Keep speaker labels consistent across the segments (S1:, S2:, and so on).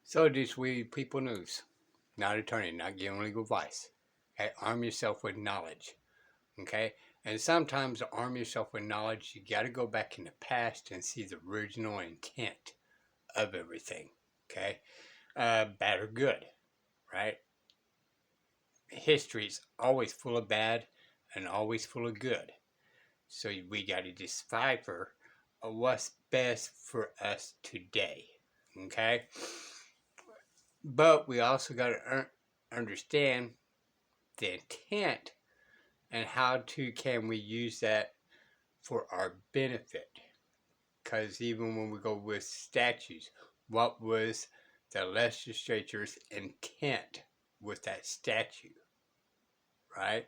S1: So this we people news, not attorney, not giving legal advice. Okay, arm yourself with knowledge. Okay, and sometimes to arm yourself with knowledge, you got to go back in the past and see the original intent of everything. Okay, bad or good, right? History's always full of bad and always full of good. So we got to decipher what's best for us today. Okay, but we also got to understand the intent and how to can we use that for our benefit. Because even when we go with statutes, what was the legislature's intent with that statute, right?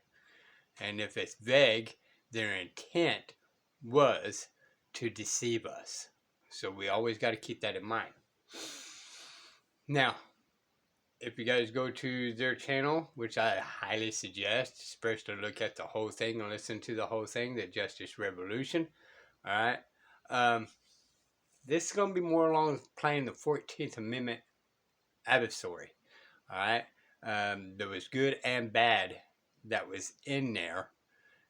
S1: And if it's vague, their intent was to deceive us. So we always got to keep that in mind. Now, if you guys go to their channel, which I highly suggest, especially look at the whole thing and listen to the whole thing, the Justice Revolution. All right. This is going to be more along playing the 14th Amendment adversary. All right. There was good and bad that was in there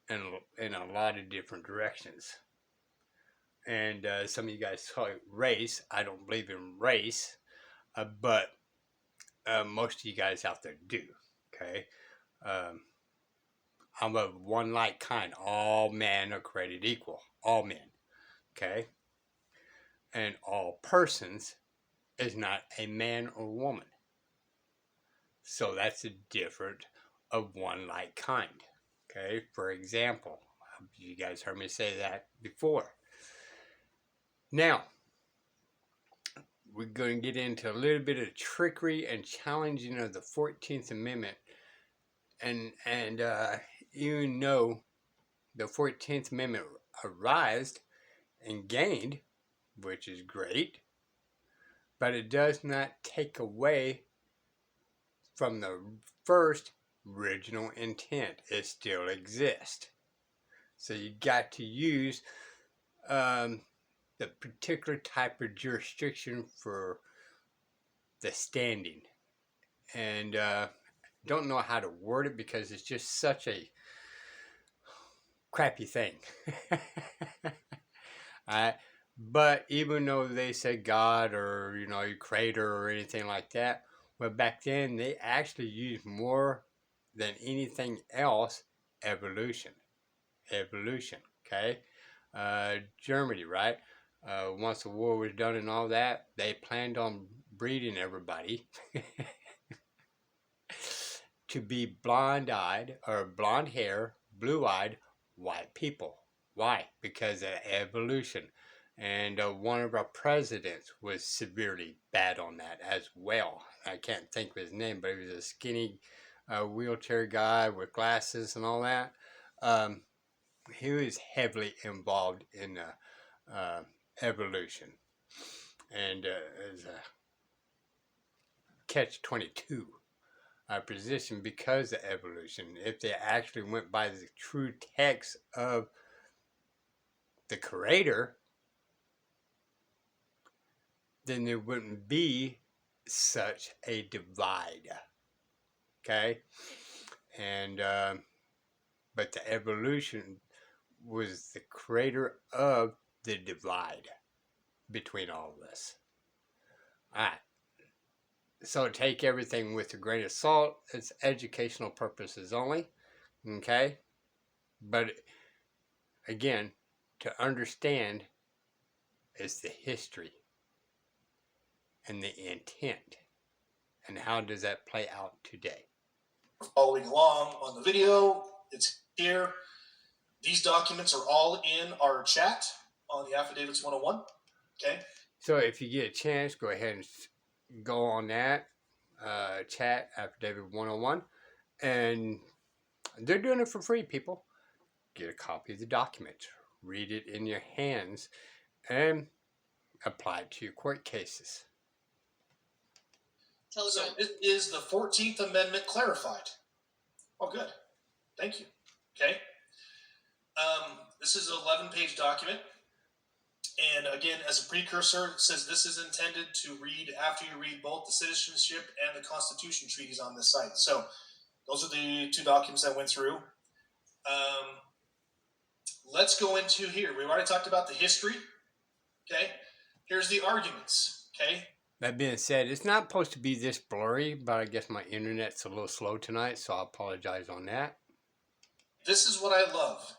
S1: in a lot of different directions. And some of you guys call it race. I don't believe in race, but most of you guys out there do. Okay. I'm of one like kind. All men are created equal. All men. Okay. And all persons is not a man or woman. So that's a different of one like kind. Okay. For example, you guys heard me say that before. Now, we're going to get into a little bit of trickery and challenging of the 14th Amendment. And even though the 14th Amendment arose and gained, which is great, but it does not take away from the first original intent. It still exists. So you got to use the particular type of jurisdiction for the standing. And don't know how to word it because it's just such a crappy thing. But even though they said God or, creator or anything like that, well, back then they actually used more than anything else evolution. Okay? Germany, right? Once the war was done and all that, they planned on breeding everybody to be blonde-eyed or blonde hair, blue-eyed white people. Why? Because of evolution. And one of our presidents was severely bad on that as well. I can't think of his name, but he was a skinny wheelchair guy with glasses and all that. He was heavily involved in evolution. And as a catch-22 position because of evolution. If they actually went by the true text of the Creator, then there wouldn't be such a divide. Okay? And but the evolution was the creator of the divide between all of this. All right. So take everything with a grain of salt. It's educational purposes only. Okay? But again, to understand is the history and the intent. And how does that play out today?
S2: Following along on the video, it's here. These documents are all in our chat on the Affidavits 101. Okay.
S1: So if you get a chance, go ahead and go on that chat, Affidavit 101. And they're doing it for free, people. Get a copy of the document. Read it in your hands and apply it to your court cases.
S2: So this is the 14th Amendment clarified. Oh, good. Thank you. Okay. This is an 11-page document. And again, as a precursor, it says this is intended to read after you read both the Citizenship and the Constitution treaties on this site. So those are the two documents I went through. Let's go into here. We've already talked about the history. Okay. Here's the arguments. Okay.
S1: That being said, it's not supposed to be this blurry, but I guess my internet's a little slow tonight, so I apologize on that.
S2: This is what I love.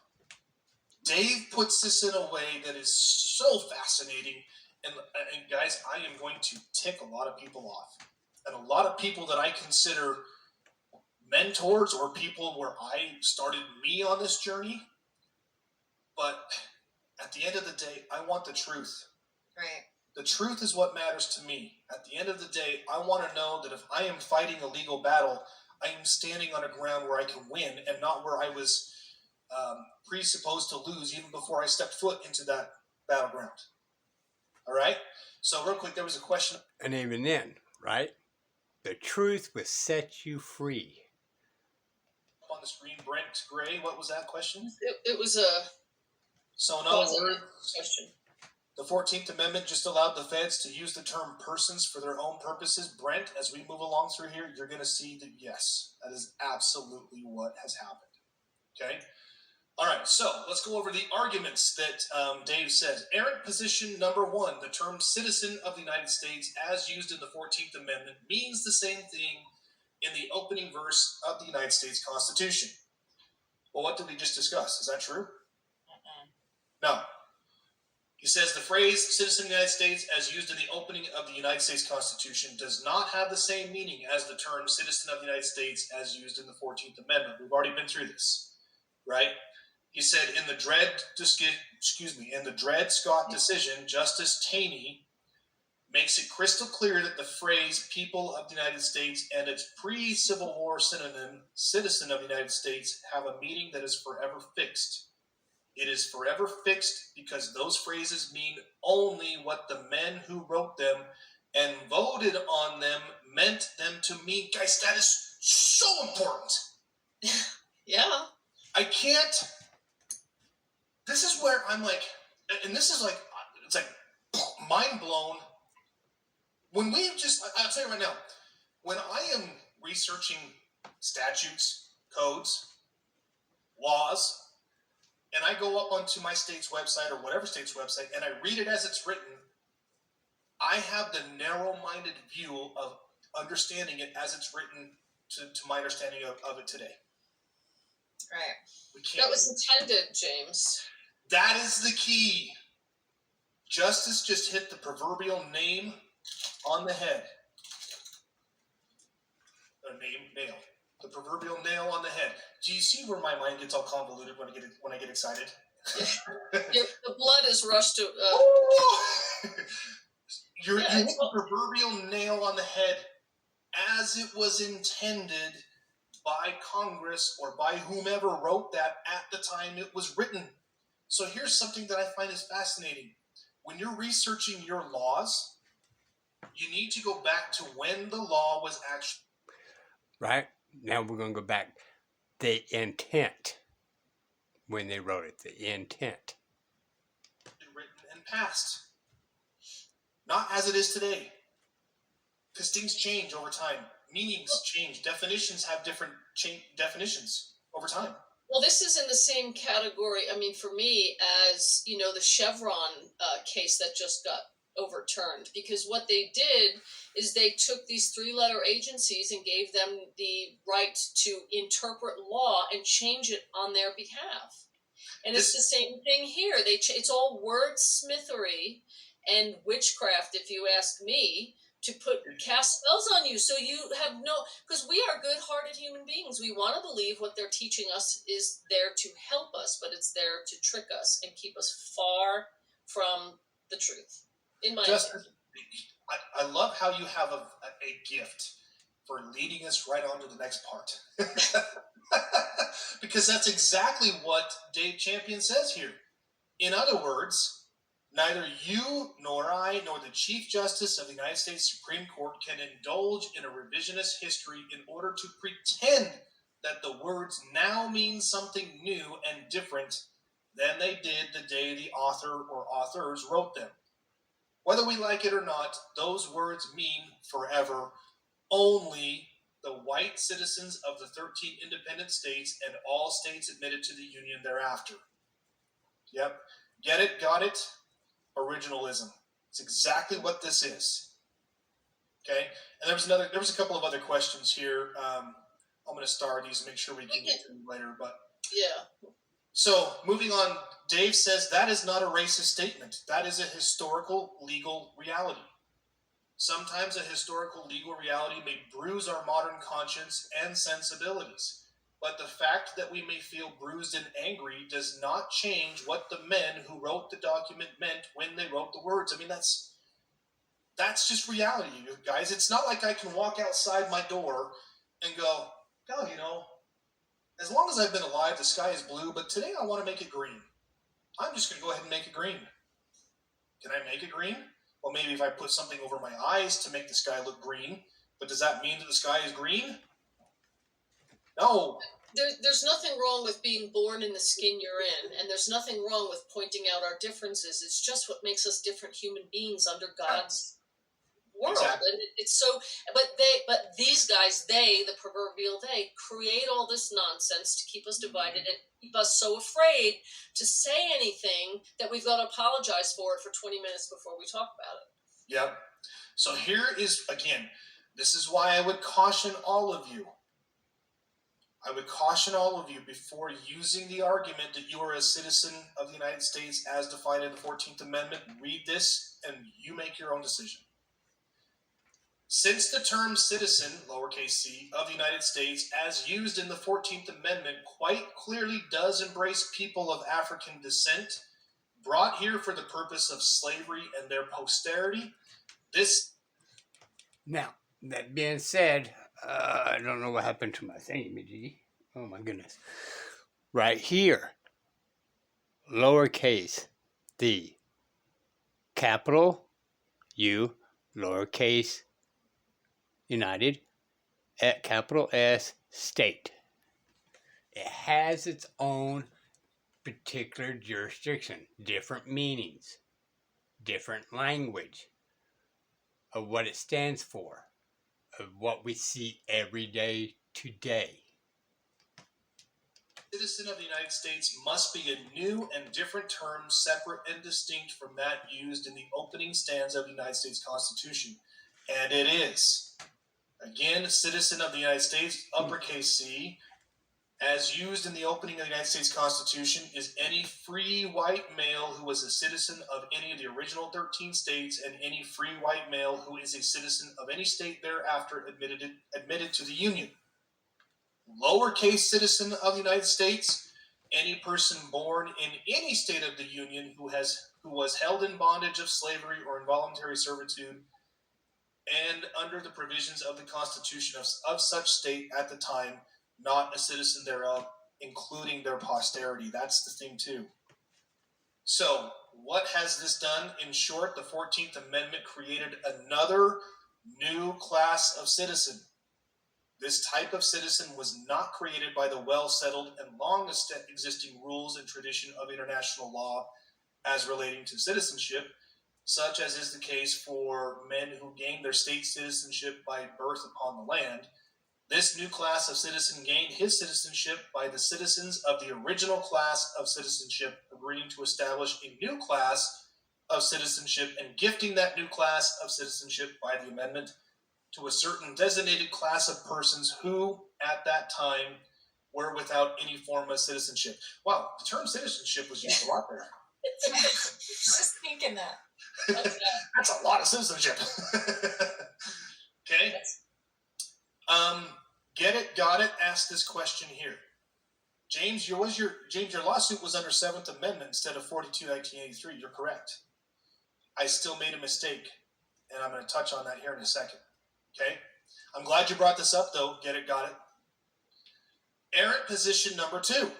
S2: Dave puts this in a way that is so fascinating. And guys, I am going to tick a lot of people off. And a lot of people that I consider mentors or people where I started me on this journey. But at the end of the day, I want the truth.
S3: Right.
S2: The truth is what matters to me. At the end of the day, I want to know that if I am fighting a legal battle, I am standing on a ground where I can win and not where I was presupposed to lose even before I stepped foot into that battleground. All right? So real quick, there was a question.
S1: And even then, right? The truth will set you free.
S2: On the screen, Brent Gray, what was that question?
S3: It was a
S2: So in other words,
S3: question.
S2: the 14th Amendment just allowed the feds to use the term persons for their own purposes. Brent, as we move along through here, you're going to see that, yes, that is absolutely what has happened. Okay? All right, so let's go over the arguments that Dave says. Errant position number one, the term citizen of the United States as used in the 14th Amendment means the same thing in the opening verse of the United States Constitution. Well, what did we just discuss? Is that true? No. He says the phrase citizen of the United States as used in the opening of the United States Constitution does not have the same meaning as the term citizen of the United States as used in the 14th Amendment. We've already been through this, right? He said in the Dred Scott decision, Justice Taney makes it crystal clear that the phrase people of the United States and its pre-Civil War synonym citizen of the United States have a meaning that is forever fixed. It is forever fixed because those phrases mean only what the men who wrote them and voted on them meant them to mean. Guys, that is so important.
S3: Yeah.
S2: I can't. This is where I'm like, and this is like, it's like mind blown. When we just, I'll tell you right now, when I am researching statutes, codes, laws, and I go up onto my state's website or whatever state's website and I read it as it's written, I have the narrow-minded view of understanding it as it's written to my understanding of it today.
S3: Right.
S2: We can't.
S3: That was intended, James.
S2: That is the key. Justice just hit the proverbial name on the head. Nail. The proverbial nail on the head. Do you see where my mind gets all convoluted when I get excited?
S3: The blood is rushed to.
S2: You hit the proverbial nail on the head as it was intended by Congress or by whomever wrote that at the time it was written. So here's something that I find is fascinating. When you're researching your laws, you need to go back to when the law was actually...
S1: Right? Now we're going to go back. The intent, when they wrote it, the intent.
S2: written and passed. Not as it is today. Because things change over time. Meanings change. Definitions have different definitions over time.
S3: Well, this is in the same category, I mean, for me, as, the Chevron case that just got overturned. Because what they did is they took these three-letter agencies and gave them the right to interpret law and change it on their behalf. And it's the same thing here. It's all wordsmithery and witchcraft, if you ask me, to cast spells on you. So you have because we are good-hearted human beings. We want to believe what they're teaching us is there to help us, but it's there to trick us and keep us far from the truth, in my opinion.
S2: I love how you have a gift for leading us right on to the next part. Because that's exactly what Dave Champion says here. In other words, neither you nor I nor the Chief Justice of the United States Supreme Court can indulge in a revisionist history in order to pretend that the words now mean something new and different than they did the day the author or authors wrote them. Whether we like it or not, those words mean forever. Only the white citizens of the 13 independent states and all states admitted to the Union thereafter. Yep. Get it? Got it? Originalism. It's exactly what this is. Okay? And there was a couple of other questions here. I'm going to star these and make sure we can get to them later. But
S3: Yeah.
S2: so moving on, Dave says that is not a racist statement. That is a historical legal reality. Sometimes a historical legal reality may bruise our modern conscience and sensibilities, but the fact that we may feel bruised and angry does not change what the men who wrote the document meant when they wrote the words. I mean, that's just reality, you guys. It's not like I can walk outside my door and go, "Oh, you know, as long as I've been alive, the sky is blue, but today I want to make it green. I'm just going to go ahead and make it green." Can I make it green? Well, maybe if I put something over my eyes to make the sky look green, but does that mean that the sky is green? No.
S3: There's nothing wrong with being born in the skin you're in, and there's nothing wrong with pointing out our differences. It's just what makes us different human beings under God's world.
S2: Exactly.
S3: And it's so, but these guys, the proverbial they, create all this nonsense to keep us divided and keep us so afraid to say anything that we've got to apologize for it for 20 minutes before we talk about it.
S2: Yep. So here is, again, this is why I would caution all of you. I would caution all of you before using the argument that you are a citizen of the United States as defined in the 14th Amendment. Read this and you make your own decision. Since the term citizen, lowercase c, of the United States as used in the 14th Amendment quite clearly does embrace people of African descent, brought here for the purpose of slavery and their posterity, this...
S1: Now, that being said, I don't know what happened to my thingy. Oh my goodness. Right here, lowercase d, capital U, lowercase United, at capital S, state. It has its own particular jurisdiction, different meanings, different language of what it stands for, of what we see every day today.
S2: Citizen of the United States must be a new and different term, separate and distinct from that used in the opening stanza of the United States Constitution. And it is. Again, citizen of the United States, uppercase C, as used in the opening of the United States Constitution, is any free white male who was a citizen of any of the original 13 states and any free white male who is a citizen of any state thereafter admitted to the Union. Lowercase citizen of the United States, any person born in any state of the Union who was held in bondage of slavery or involuntary servitude and under the provisions of the Constitution of such state at the time, not a citizen thereof, including their posterity. That's the thing too. So what has this done? In short, the 14th Amendment created another new class of citizen. This type of citizen was not created by the well-settled and long-existing rules and tradition of international law as relating to citizenship, such as is the case for men who gained their state citizenship by birth upon the land. This new class of citizen gained his citizenship by the citizens of the original class of citizenship agreeing to establish a new class of citizenship and gifting that new class of citizenship by the amendment to a certain designated class of persons who, at that time, were without any form of citizenship. Wow, the term citizenship was used a lot there.
S4: Just thinking that.
S2: That's a lot of citizenship. Okay. Get it, got it. Ask this question here, James. Your lawsuit was under 7th Amendment instead of 42/1983. You're correct. I still made a mistake, and I'm going to touch on that here in a second. Okay. I'm glad you brought this up, though. Get it, got it. Errant position number 2.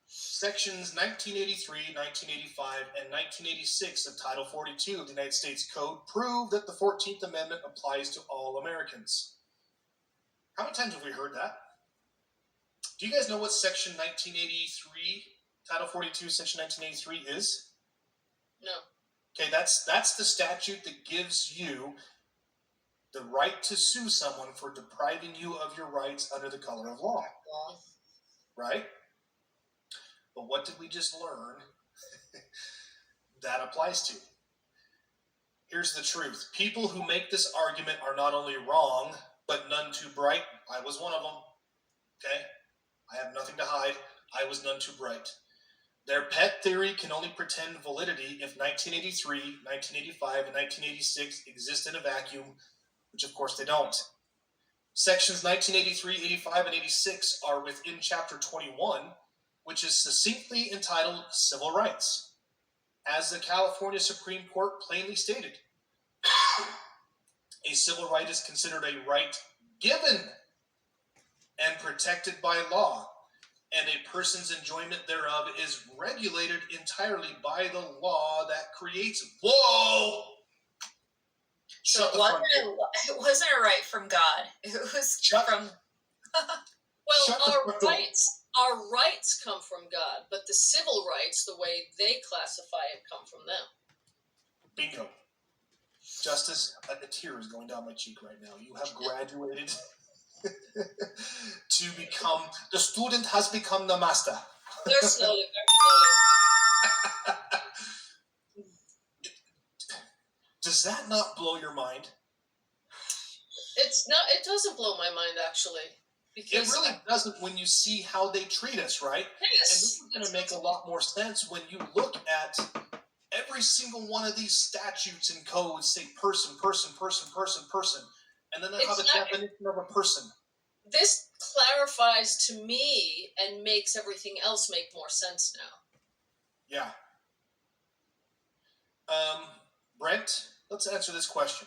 S2: Sections 1983, 1985, and 1986 of Title 42 of the United States Code prove that the 14th Amendment applies to all Americans. How many times have we heard that? Do you guys know what Section 1983 Title 42, Section 1983 is?
S3: No.
S2: Okay, that's the statute that gives you the right to sue someone for depriving you of your rights under the color of law, right? But what did we just learn that applies to? Here's the truth. People who make this argument are not only wrong, but none too bright. I was one of them. Okay? I have nothing to hide. I was none too bright. Their pet theory can only pretend validity if 1983, 1985, and 1986 exist in a vacuum, which of course they don't. Sections 1983, 85, and 86 are within Chapter 21, which is succinctly entitled Civil Rights. As the California Supreme Court plainly stated, a civil right is considered a right given and protected by law, and a person's enjoyment thereof is regulated entirely by the law that creates. Whoa!
S4: So
S2: Shut the front door.
S4: it wasn't a right from God. It was
S2: Shut-
S4: from.
S3: Well,
S2: Shut the front door.
S3: our rights come from God, but the civil rights, the way they classify it, come from them.
S2: Bingo. Justice, a tear is going down my cheek right now. You have graduated to become, the student has become the master.
S3: They're slowly.
S2: Does that not blow your mind?
S3: It's not. It doesn't blow my mind actually,
S2: It
S3: because
S2: really doesn't when you see how they treat us, right? And
S3: yes,
S2: this is going to make a lot more sense when you look at every single one of these statutes and codes say person, person, person, person, person. And then they have a
S3: It's not-
S2: definition of a person.
S3: this clarifies to me and makes everything else make more sense now.
S2: Yeah. Brent, let's answer this question.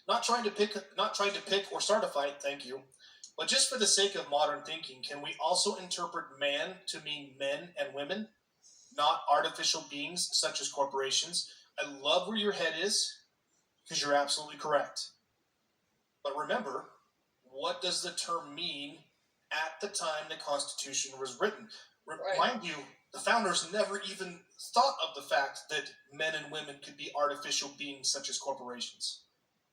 S2: Not trying to pick or start a fight, thank you. But just for the sake of modern thinking, can we also interpret man to mean men and women, not artificial beings such as corporations? I love where your head is, because you're absolutely correct. But remember, what does the term mean at the time the Constitution was written?
S3: Right.
S2: Mind you, the founders never even thought of the fact that men and women could be artificial beings such as corporations.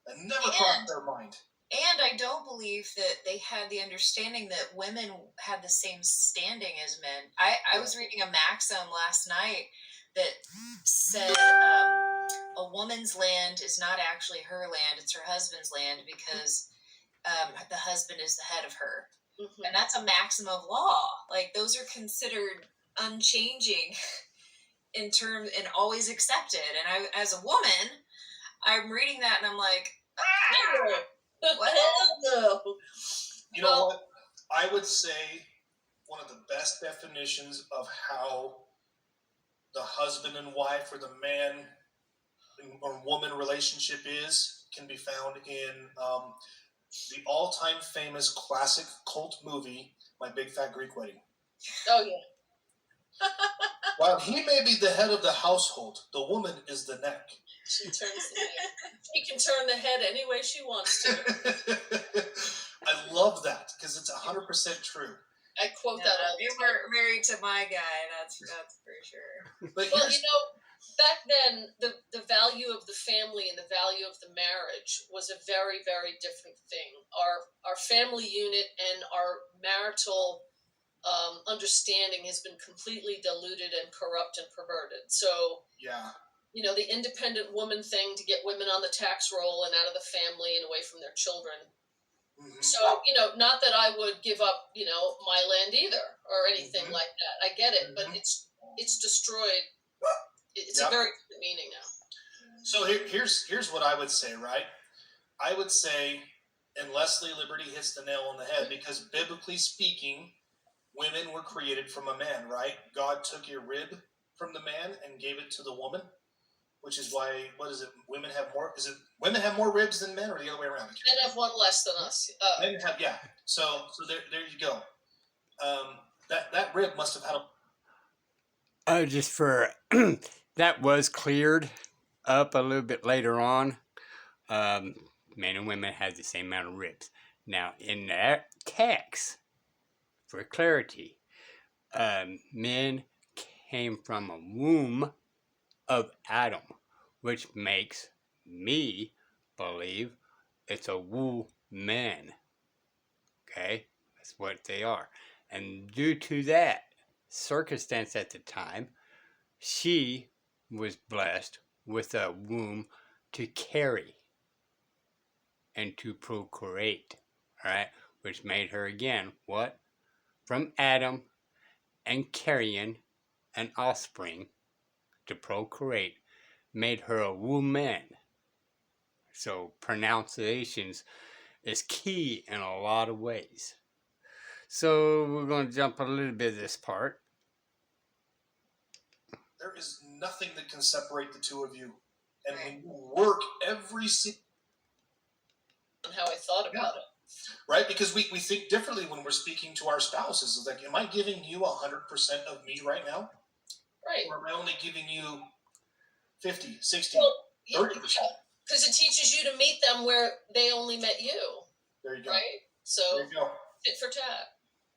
S2: That never crossed their mind.
S4: And I don't believe that they had the understanding that women had the same standing as men. I was reading a maxim last night that said a woman's land is not actually her land, it's her husband's land because the husband is the head of her.
S3: Mhm.
S4: And that's a maxim of law. Like, those are considered unchanging in terms and always accepted. And I, as a woman, I'm reading that and I'm like, what?
S3: No.
S2: You know what? I would say one of the best definitions of how the husband and wife or the man or woman relationship can be found in the all-time famous classic cult movie, My Big Fat Greek Wedding.
S3: Oh yeah.
S2: While he may be the head of the household, the woman is the neck.
S3: She turns the head. She can turn the head any way she wants to.
S2: I love that because it's 100% true.
S3: I quote that all the
S4: You
S3: time.
S4: were married to my guy, that's for sure.
S2: But
S3: Well,
S2: here's,
S3: back then, the value of the family and the value of the marriage was a very, very different thing. Our family unit and our marital understanding has been completely diluted and corrupt and perverted. So,
S2: yeah.
S3: the independent woman thing to get women on the tax roll and out of the family and away from their children.
S2: Mhm.
S3: So, not that I would give up, my land either or anything
S2: Mhm.
S3: like that. I get it, but
S2: Mhm.
S3: it's destroyed. It's
S2: Yep.
S3: a very different meaning now.
S2: So here's what I would say, right? I would say, and Leslie Liberty hits the nail on the head, because biblically speaking, women were created from a man, right? God took a rib from the man and gave it to the woman, which is why, women have more ribs than men, or the other way around?
S3: Men have one less than us.
S2: Men have, yeah. So there you go. That rib must have had a
S1: Just for that was cleared up a little bit later on. Men and women have the same amount of ribs. Now, in that text, for clarity, men came from a womb of Adam, which makes me believe it's a woman. Okay? That's what they are. And due to that circumstance at the time, she was blessed with a womb to carry and to procreate. All right? Which made her again what? From Adam and carrying an offspring to procreate made her a woman. So pronunciations is key in a lot of ways. So we're going to jump a little bit of this part.
S2: There is nothing that can separate the two of you. And when you work every single
S3: And how I thought about it.
S2: right? Because we think differently when we're speaking to our spouses. It's like, am I giving you 100% of me right now?
S3: Right.
S2: Or am I only giving you 50, 60,
S3: Well,
S2: 30%?
S3: because it teaches you to meet them where they only met you,
S2: There you go.
S3: right? So
S2: There you go.
S3: tit for tat.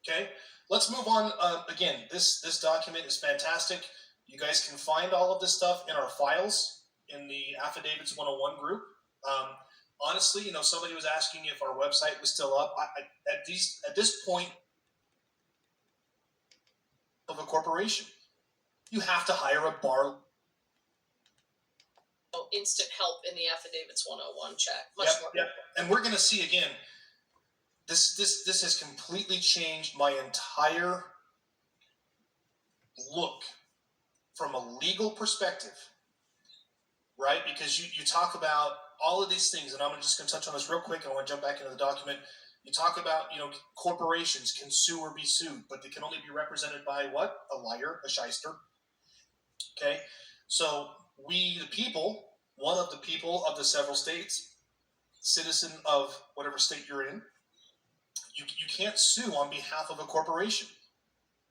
S2: Okay, let's move on. Again, this document is fantastic. You guys can find all of this stuff in our files in the Affidavits 101 group. Honestly, somebody was asking if our website was still up. At this point of a corporation, you have to hire a bar.
S3: Oh, instant help in the Affidavits 101 check. Much
S2: Yep,
S3: more.
S2: yep. And we're going to see again. This has completely changed my entire look from a legal perspective, right? Because you talk about all of these things, and I'm just going to touch on this real quick, and I want to jump back into the document. You talk about, corporations can sue or be sued, but they can only be represented by what? A liar, a shyster. Okay? So we, the people, one of the people of the several states, citizen of whatever state you're in, you can't sue on behalf of a corporation.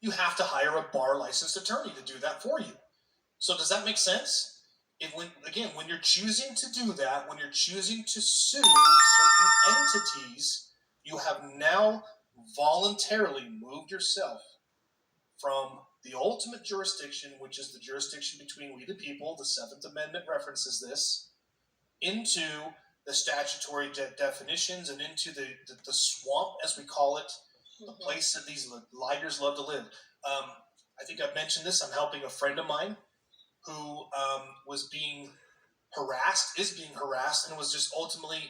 S2: You have to hire a bar licensed attorney to do that for you. So does that make sense? When you're choosing to do that, when you're choosing to sue certain entities, you have now voluntarily moved yourself from the ultimate jurisdiction, which is the jurisdiction between we the people, the Seventh Amendment references this, into the statutory definitions and into the swamp, as we call it, the place that these liars love to live. I think I've mentioned this. I'm helping a friend of mine who is being harassed, and was just ultimately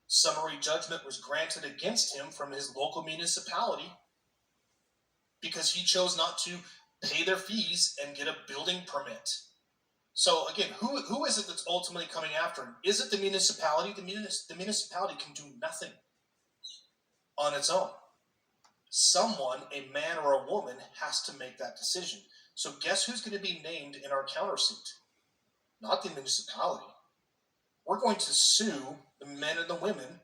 S2: summary judgment was granted against him from his local municipality because he chose not to pay their fees and get a building permit. So again, who is it that's ultimately coming after him? Is it the municipality? The municipality can do nothing on its own. Someone, a man or a woman, has to make that decision. So guess who's going to be named in our countersuit? Not the municipality. We're going to sue the men and the women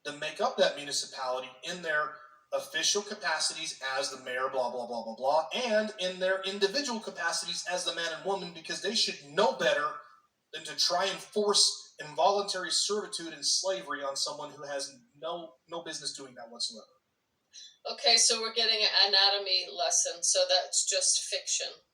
S2: that make up that municipality in their official capacities as the mayor, blah, blah, blah, blah, blah, and in their individual capacities as the man and woman, because they should know better than to try and force involuntary servitude and slavery on someone who has no business doing that whatsoever.
S3: Okay, so we're getting an anatomy lesson, so that's just fiction.